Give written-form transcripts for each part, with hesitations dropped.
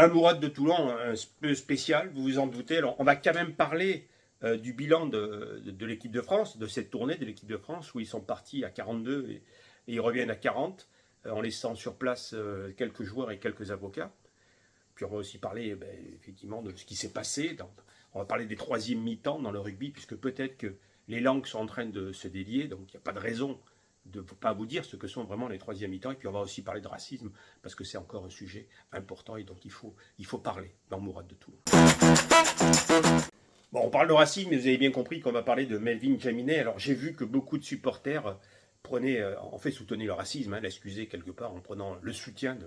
Un Mourad de Toulon, un peu spécial, vous vous en doutez. Alors, on va quand même parler du bilan de l'équipe de France, de cette tournée de l'équipe de France, où ils sont partis à 42 et ils reviennent à 40, en laissant sur place quelques joueurs et quelques avocats. Puis on va aussi parler effectivement de ce qui s'est passé. On va parler des troisièmes mi-temps dans le rugby, puisque peut-être que les langues sont en train de se délier, donc il n'y a pas de raison de ne pas vous dire ce que sont vraiment les troisièmes mi-temps. Et puis on va aussi parler de racisme, parce que c'est encore un sujet important et donc il faut parler dans Mourad de Toulon. Bon, on parle de racisme, mais vous avez bien compris qu'on va parler de Melvin Jaminet. Alors j'ai vu que beaucoup de supporters soutenaient le racisme, l'excusaient quelque part en prenant le soutien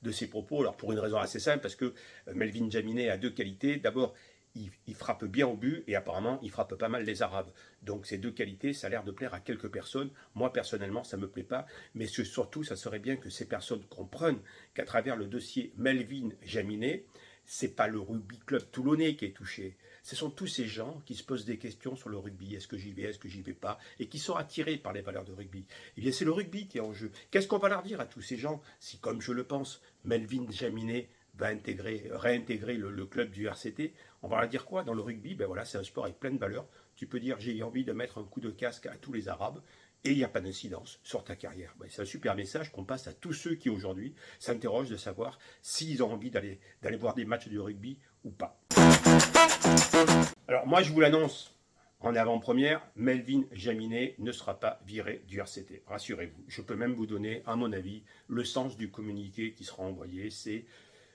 de ses propos. Alors pour une raison assez simple, parce que Melvin Jaminet a deux qualités. D'abord, il frappe bien au but et apparemment il frappe pas mal les Arabes. Donc ces deux qualités, ça a l'air de plaire à quelques personnes. Moi personnellement, ça ne me plaît pas, mais surtout, ça serait bien que ces personnes comprennent qu'à travers le dossier Melvin Jaminet, c'est pas le rugby club toulonnais qui est touché. Ce sont tous ces gens qui se posent des questions sur le rugby. Est-ce que j'y vais, est-ce que j'y vais pas, et qui sont attirés par les valeurs de rugby. Eh bien, c'est le rugby qui est en jeu. Qu'est-ce qu'on va leur dire à tous ces gens si, comme je le pense, Melvin Jaminet va réintégrer le club du RCT? On va leur dire quoi dans le rugby? Ben voilà, c'est un sport avec plein de valeurs. Tu peux dire j'ai envie de mettre un coup de casque à tous les Arabes et il n'y a pas d'incidence sur ta carrière. Ben, c'est un super message qu'on passe à tous ceux qui aujourd'hui s'interrogent de savoir s'ils ont envie d'aller voir des matchs de rugby ou pas. Alors moi je vous l'annonce en avant-première, Melvin Jaminet ne sera pas viré du RCT. Rassurez-vous, je peux même vous donner, à mon avis, le sens du communiqué qui sera envoyé. C'est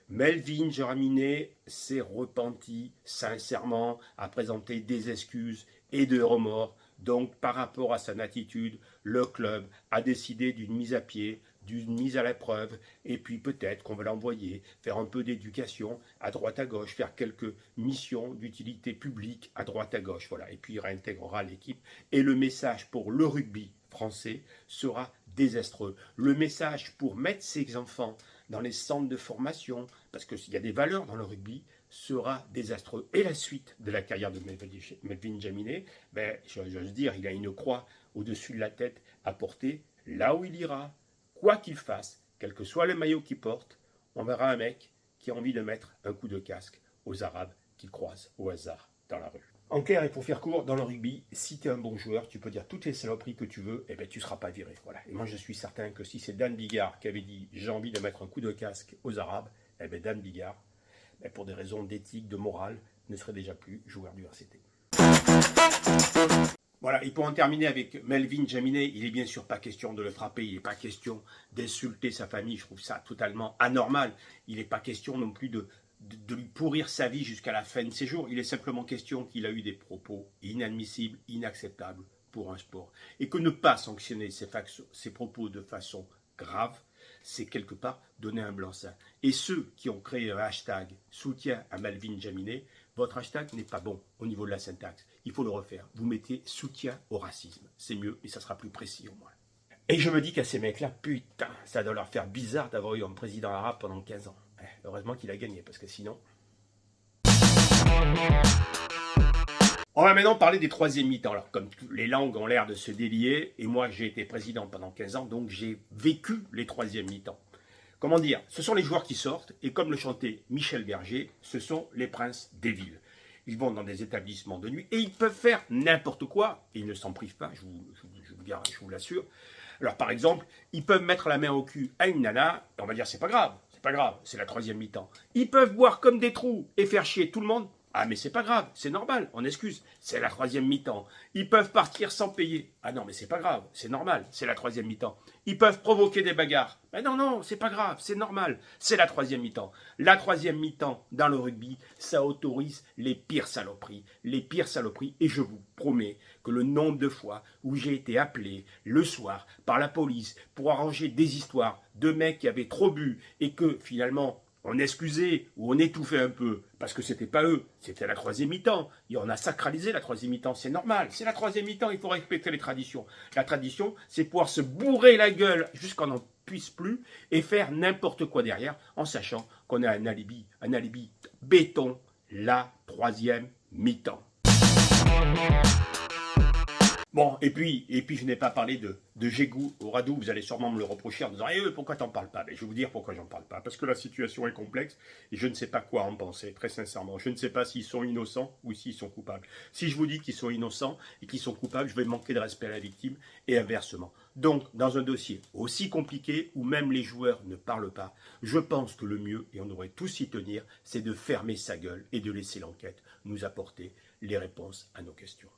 Melvin Jaminet s'est repenti sincèrement, a présenté des excuses et de remords. Donc, par rapport à son attitude, le club a décidé d'une mise à pied, d'une mise à l'épreuve, et puis peut-être qu'on va l'envoyer faire un peu d'éducation à droite à gauche, faire quelques missions d'utilité publique à droite à gauche. Voilà. Et puis il réintégrera l'équipe. Et le message pour le rugby français sera désastreux. Le message pour mettre ses enfants dans les centres de formation, parce qu'il y a des valeurs dans le rugby, sera désastreux. Et la suite de la carrière de Melvin Jaminet, j'ose dire, il a une croix au-dessus de la tête à porter là où il ira. Quoi qu'il fasse, quel que soit le maillot qu'il porte, on verra un mec qui a envie de mettre un coup de casque aux Arabes qu'il croise au hasard dans la rue. En clair, et pour faire court, dans le rugby, si tu es un bon joueur, tu peux dire toutes les saloperies que tu veux, tu ne seras pas viré. Voilà. Et moi, je suis certain que si c'est Dan Bigard qui avait dit « j'ai envie de mettre un coup de casque aux Arabes », Dan Bigard, pour des raisons d'éthique, de morale, ne serait déjà plus joueur du RCT. Voilà, et pour en terminer avec Melvin Jaminet, il n'est bien sûr pas question de le frapper, il n'est pas question d'insulter sa famille, je trouve ça totalement anormal. Il n'est pas question non plus de lui pourrir sa vie jusqu'à la fin de ses jours. Il est simplement question qu'il a eu des propos inadmissibles, inacceptables pour un sport. Et que ne pas sanctionner ces propos de façon grave, c'est quelque part donner un blanc-seing. Et ceux qui ont créé un hashtag soutien à Melvin Jaminet, votre hashtag n'est pas bon au niveau de la syntaxe. Il faut le refaire. Vous mettez soutien au racisme. C'est mieux et ça sera plus précis au moins. Et je me dis qu'à ces mecs-là, putain, ça doit leur faire bizarre d'avoir eu un président arabe pendant 15 ans. Heureusement qu'il a gagné, parce que sinon... On va maintenant parler des troisièmes mi-temps. Alors, comme les langues ont l'air de se délier, et moi j'ai été président pendant 15 ans, donc j'ai vécu les troisièmes mi-temps. Comment dire? Ce sont les joueurs qui sortent, et comme le chantait Michel Berger, ce sont les princes des villes. Ils vont dans des établissements de nuit, et ils peuvent faire n'importe quoi, et ils ne s'en privent pas, je vous l'assure. Alors par exemple, ils peuvent mettre la main au cul à une nana, et on va dire c'est pas grave, c'est la troisième mi-temps. Ils peuvent boire comme des trous et faire chier tout le monde. Ah mais c'est pas grave, c'est normal, on excuse, c'est la troisième mi-temps. Ils peuvent partir sans payer. Ah non mais c'est pas grave, c'est normal, c'est la troisième mi-temps. Ils peuvent provoquer des bagarres. Mais non, c'est pas grave, c'est normal, c'est la troisième mi-temps. La troisième mi-temps dans le rugby, ça autorise les pires saloperies, et je vous promets que le nombre de fois où j'ai été appelé le soir par la police pour arranger des histoires de mecs qui avaient trop bu et que finalement on excusait ou on étouffait un peu, parce que c'était pas eux, c'était la troisième mi-temps. Et on a sacralisé la troisième mi-temps, c'est normal, c'est la troisième mi-temps, il faut respecter les traditions. La tradition, c'est pouvoir se bourrer la gueule jusqu'on n'en puisse plus et faire n'importe quoi derrière, en sachant qu'on a un alibi béton, la troisième mi-temps. Bon, et puis je n'ai pas parlé de Gégou au Radou. Vous allez sûrement me le reprocher en disant pourquoi t'en parles pas? Mais je vais vous dire pourquoi j'en parle pas. Parce que la situation est complexe et je ne sais pas quoi en penser, très sincèrement. Je ne sais pas s'ils sont innocents ou s'ils sont coupables. Si je vous dis qu'ils sont innocents et qu'ils sont coupables, je vais manquer de respect à la victime et inversement. Donc, dans un dossier aussi compliqué où même les joueurs ne parlent pas, je pense que le mieux, et on devrait tous s'y tenir, c'est de fermer sa gueule et de laisser l'enquête nous apporter les réponses à nos questions.